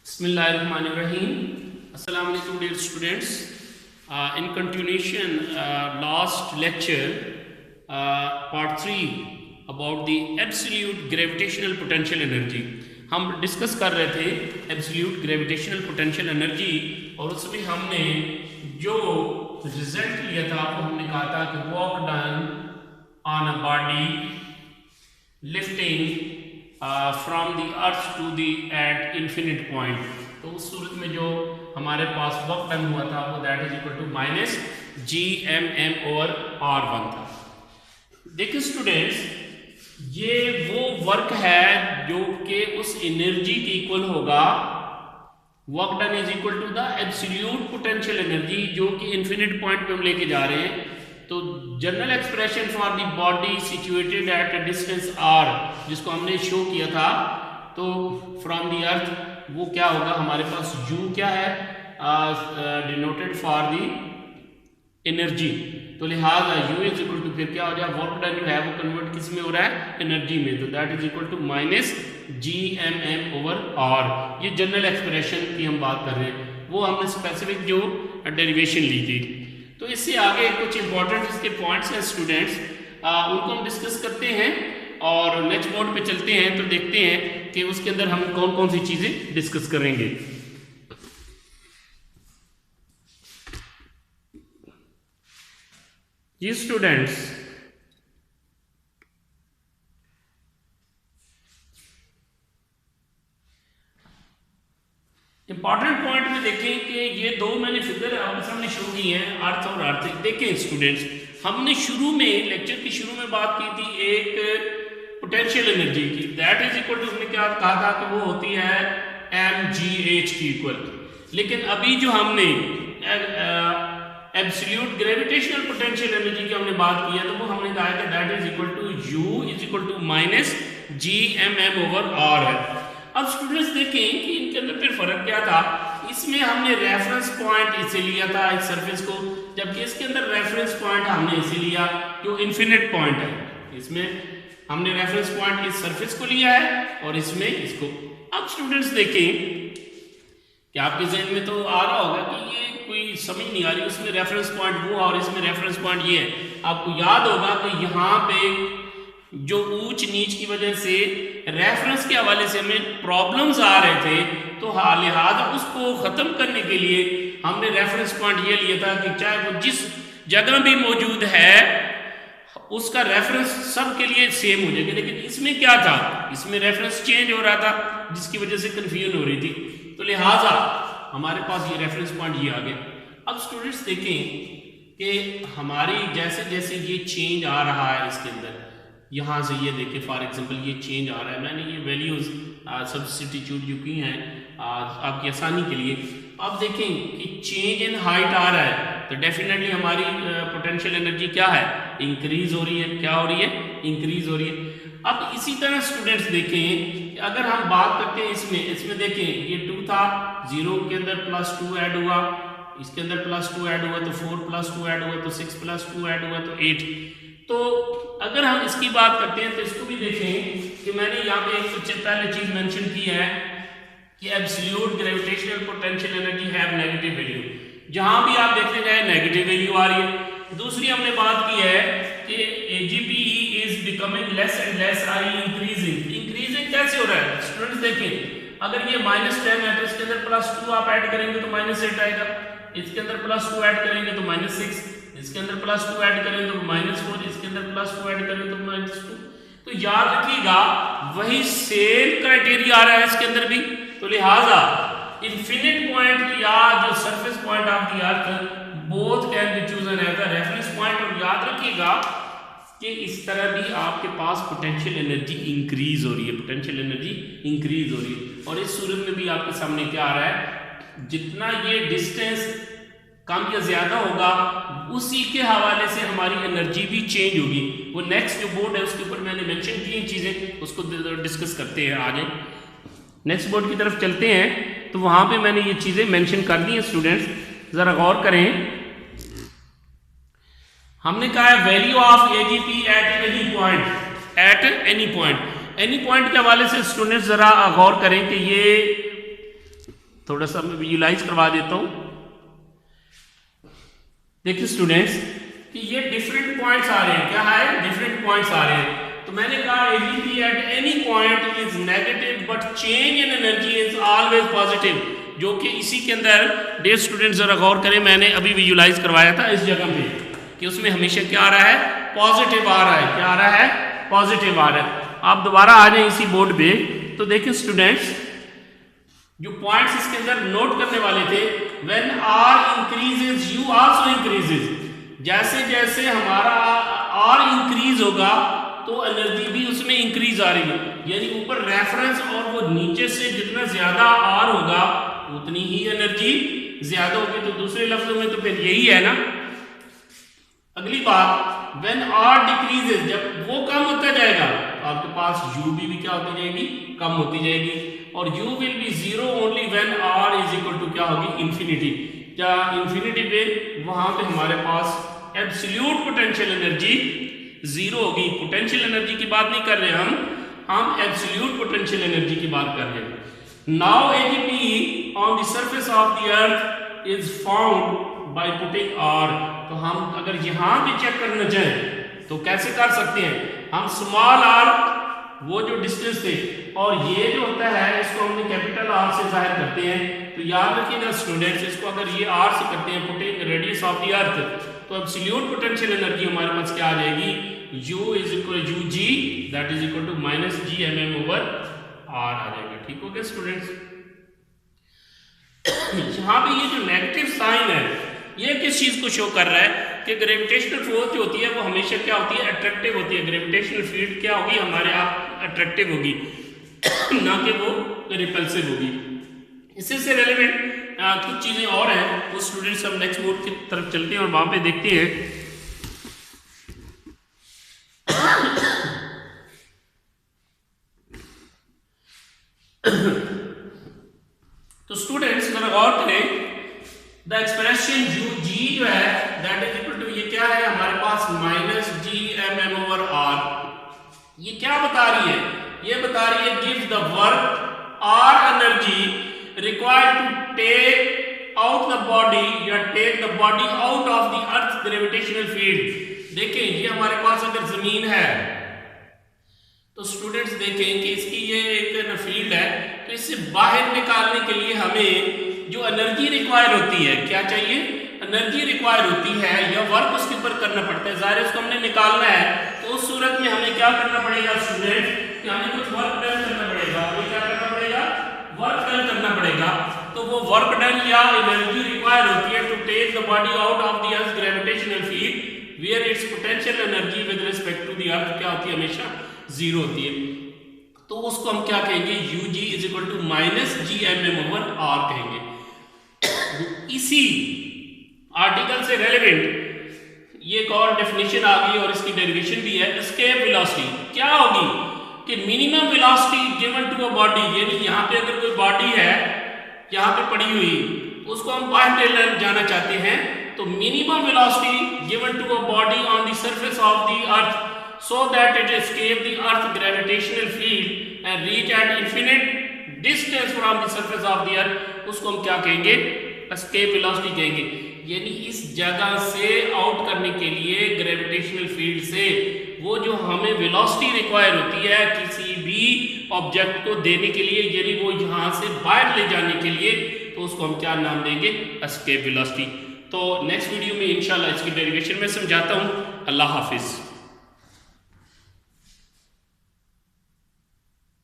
Bismillahirrahmanirrahim. Assalamu alaikum dear students. In continuation, last lecture, part 3 about the absolute gravitational potential energy. हम discuss कर रहे थे absolute gravitational potential energy और उसमें हमने जो रिजल्ट लिया था वो हमने कहा था कि work done on a body lifting from the earth to the at infinite point. तो उस सूरत में जो हमारे पास वर्क डन हुआ था वो that is equal to minus Gmm/r1 था। देखिए स्टूडेंट्स, ये वो वर्क है जो कि उस एनर्जी के इक्वल होगा। Work done is equal to the absolute potential energy जो कि इन्फिनिट पॉइंट पे हम लेके जा रहे हैं। तो general expression for the body situated at a distance r, जिसको हमने शो किया था, तो फ्रॉम द अर्थ वो क्या होगा, हमारे पास u क्या है डिनोटेड फॉर द एनर्जी। तो लिहाजा u इज इक्वल टू फिर क्या हो जाए, वर्क डन जो है वो कन्वर्ट किस में हो रहा है, एनर्जी में। तो that is equal to minus Gmm/r। ये जनरल एक्सप्रेशन की हम बात कर रहे हैं, वो हमने स्पेसिफिक जो डेरिवेशन ली थी। तो इससे आगे कुछ इंपॉर्टेंट इसके पॉइंट्स हैं स्टूडेंट्स, उनको हम डिस्कस करते हैं और नेक्स्ट बोर्ड पे चलते हैं तो देखते हैं कि उसके अंदर हम कौन कौन सी चीजें डिस्कस करेंगे। जी स्टूडेंट्स, इंपॉर्टेंट पॉइंट में देखें कि ये दो मैंने फिगर आपके सामने शो की हैं, अर्थ और अर्थ। देखें स्टूडेंट्स, हमने शुरू में लेक्चर की शुरू में बात की थी एक पोटेंशियल एनर्जी की, दैट इज इक्वल टू, हमने क्या कहा था कि वो होती है mgh की इक्वल। लेकिन अभी जो हमने एब्सोल्यूट ग्रेविटेशनल पोटेंशियल एनर्जी की हमने बात की है, तो वो हमने कहा कि that is equal to u is equal to minus Gmm/r है। अब स्टूडेंट्स देखें कि इनके अंदर फिर फर्क क्या था। इसमें हमने रेफरेंस पॉइंट इसे लिया था इस सरफेस को, जबकि इसके अंदर रेफरेंस पॉइंट हमने इसे लिया जो इन्फिनिट पॉइंट है। इसमें हमने रेफरेंस पॉइंट इस सरफेस को लिया है और इसमें इसको। अब स्टूडेंट्स देखें कि आपके जहन में तो आ रहा होगा कि ये कोई समझ नहीं आ रही, उसमें रेफरेंस पॉइंट वो और इसमें रेफरेंस पॉइंट ये है। आपको याद होगा कि यहाँ पे जो ऊंच नीच की वजह से रेफरेंस के हवाले से हमें प्रॉब्लम्स आ रहे थे, तो लिहाजा उसको खत्म करने के लिए हमने रेफरेंस पॉइंट ये लिया था कि चाहे वो जिस जगह भी मौजूद है उसका रेफरेंस सब के लिए सेम हो जाएगा। लेकिन इसमें क्या था, इसमें रेफरेंस चेंज हो रहा था जिसकी वजह से कंफ्यूजन हो रही थी। तो लिहाजा हमारे पास ये रेफरेंस पॉइंट ये आ गया। अब स्टूडेंट्स देखें कि हमारी जैसे जैसे ये चेंज आ रहा है इसके अंदर, यहाँ से ये देखें फॉर एग्जांपल ये चेंज आ रहा है, मैंने ये वैल्यूज सब्स्टिट्यूट जो की हैं आपकी आसानी के लिए। अब देखें कि चेंज इन हाइट आ रहा है, तो डेफिनेटली हमारी पोटेंशियल एनर्जी क्या है, इंक्रीज हो रही है। क्या हो रही है, इंक्रीज हो रही है। अब इसी तरह स्टूडेंट्स देखें, अगर हम बात करते हैं इसमें देखें ये 2 था, 0 के अंदर +2 ऐड हुआ, इसके अंदर +2 ऐड हुआ तो 4 +2 ऐड हुआ तो 6 +2 ऐड हुआ तो 8। तो अगर हम इसकी बात करते हैं तो इसको भी देखें कि मैंने यहाँ पे एक सबसे पहले चीज मेंशन की है कि absolute gravitational potential energy have negative value. जहां भी आप देखने गए नेगेटिव वैल्यू आ रही है। दूसरी हमने बात की है कि AGPE is becoming less and less, I increasing कैसे हो रहा है स्टूडेंट्स देखें। अगर ये -10 है तो इसके अंदर +2 आप ऐड करेंगे तो -8 आएगा, इसके अंदर +2 ऐड करेंगे तो -6, इसके अंदर +2 ऐड करें तो -4, इसके अंदर +2 ऐड करें तो -2। तो याद रखिएगा वही सेम क्राइटेरिया आ रहा है इसके अंदर भी। तो लिहाजा इन्फिनिट पॉइंट या जो surface point of the earth both can be chosen as a reference point. और याद रखिएगा कि इस तरह भी आपके पास पोटेंशियल एनर्जी इंक्रीज हो रही है, पोटेंशियल एनर्जी इंक्रीज हो रही है। और इस सूरत में भी आपके सामने क्या आ रहा है, जितना ये डिस्टेंस कम या ज्यादा होगा उसी के हवाले से हमारी एनर्जी भी चेंज होगी। वो नेक्स्ट जो बोर्ड है उसके ऊपर मैंने मेंशन की चीजें, उसको डिस्कस करते हैं। आगे नेक्स्ट बोर्ड की तरफ चलते हैं तो वहां पे मैंने ये चीजें मेंशन कर दी हैं स्टूडेंट्स, जरा गौर करें। हमने कहा है value of AGP at any point, any point के हवाले से स्टूडेंट्स जरा गौर करें कि ये थोड़ा सा मैं विजुलाइज करवा देता हूँ। देखिए स्टूडेंट्स कि ये डिफरेंट पॉइंट्स आ रहे हैं, क्या है, डिफरेंट पॉइंट्स आ रहे हैं। तो मैंने कहा AGP at any point is negative but change in energy is always positive, जो कि इसी के अंदर डियर स्टूडेंट्स जरा गौर करें, मैंने अभी विजुलाइज करवाया था इस जगह पे कि उसमें हमेशा क्या आ रहा है, पॉजिटिव आ रहा है, क्या आ रहा है, पॉजिटिव आ रहा है। आप दोबारा आ जाए इसी बोर्ड पे तो देखिए स्टूडेंट्स जो पॉइंट्स इसके अंदर नोट करने वाले थे, when R increases U also increases, जैसे जैसे हमारा आर इंक्रीज होगा तो एनर्जी भी उसमें इंक्रीज आ रही है, यानी ऊपर रेफरेंस और वो नीचे से जितना ज्यादा आर होगा उतनी ही एनर्जी ज्यादा होगी। तो दूसरे लफ्जों में तो फिर यही है ना। अगली बात, व्हेन आर डिक्रीजेस, जब वो कम होता जाएगा तो आपके पास यू भी क्या होती जाएगी, कम होती जाएगी, और u will be zero only when r is equal to क्या होगी, इंफिनिटी। क्या इंफिनिटी पे वहां पे हमारे पास एब्सोल्यूट पोटेंशियल एनर्जी जीरो होगी। पोटेंशियल एनर्जी की बात नहीं कर रहे हम एब्सोल्यूट पोटेंशियल एनर्जी की बात कर रहे हैं। Now AGP on the surface of the earth is found by putting r। तो हम अगर यहां भी चेक करना चाहें तो कैसे कर सकते हैं, हम स्मॉल r वो जो डिस्टेंस थे और ये जो होता है इसको हमने कैपिटल R से जाहिर करते हैं। तो याद रखिएगा स्टूडेंट्स, इसको अगर ये R से करते हैं पुटिंग रेडियस ऑफ द अर्थ, तो एब्सोल्यूट पोटेंशियल एनर्जी हमारे पास क्या आ जाएगी, U is equal to UG that is equal to minus GMM over R आ जाएगा। ठीक हो गया स्टूडेंट्स। यहाँ पे ये जो नेगेटिव साइन है ये किस चीज को शो कर रहा है कि ग्रेविटेशनल फोर्स जो होती है वो हमेशा क्या होती है, अट्रैक्टिव होती है। ग्रेविटेशनल फील्ड क्या होगी, हमारे आप अट्रैक्टिव होगी ना कि वो रिपल्सिव होगी। इससे रेलेवेंट कुछ चीजें और हैं, वो स्टूडेंट्स हम नेक्स्ट बोर्ड की तरफ चलते हैं और वहां पे देखते हैं। तो स्टूडेंट्स जरा गौर करें, द एक्सप्रेशन UG जो है दैट इज इक्वल टू, ये क्या है हमारे पास, माइनस GMM ओवर R। ये क्या बता रही है, ये बता रही है गिव द वर्क और energy required to take out the body या take the body out of the earth gravitational field. देखें ये हमारे पास अगर जमीन है तो स्टूडेंट्स देखें कि इसकी ये एक फील्ड है, तो इससे बाहर निकालने के लिए हमें जो एनर्जी रिक्वायर होती है, क्या चाहिए, एनर्जी रिक्वायर होती है या वर्क उसके ऊपर करना पड़ता है, ज़ाहिर उसको हमने निकालना है। तो उस सूरत में हमें क्या करना पड़ेगा स्टूडेंट, कि हमें कुछ वर्क डन करना पड़ेगा। हमें क्या करना पड़ेगा, वर्क डन करना पड़ेगा। तो वो वर्क डन या एनर्जी रिक्वायर होती है to take the body out of the earth gravitational field where its potential energy with respect to the earth क्या होती है, हमेशा जीरो होती है। तो उसको हम क्या कहेंगे, UG is equal to minus GMM over R कहेंगे। इसी आर्टिकल से रेलेवेंट ये एक और डेफिनेशन आ गई और इसकी डेरिवेशन भी है। एस्केप वेलोसिटी क्या होगी कि minimum velocity given to a body, यानी यहाँ पे अगर कोई बॉडी है यहाँ पे पड़ी हुई, उसको हम बाहर ले जाना चाहते हैं, तो minimum velocity given to a body on the surface of the earth so that it escape the earth gravitational field and reach at infinite distance from the surface of the earth, उसको हम क्या कहेंगे, escape velocity कहेंगे। यानी इस जगह से out करने के लिए ग्रेविटेशनल फील्ड से वो जो हमें वेलोसिटी रिक्वायर होती है किसी भी ऑब्जेक्ट को देने के लिए, यानी वो यहाँ से बाहर ले जाने के लिए, तो उसको हम क्या नाम देंगे, escape velocity। तो नेक्स्ट वीडियो में इंशाल्लाह इसकी डेरिवेशन में समझाता हूँ। अल्लाह हाफिज।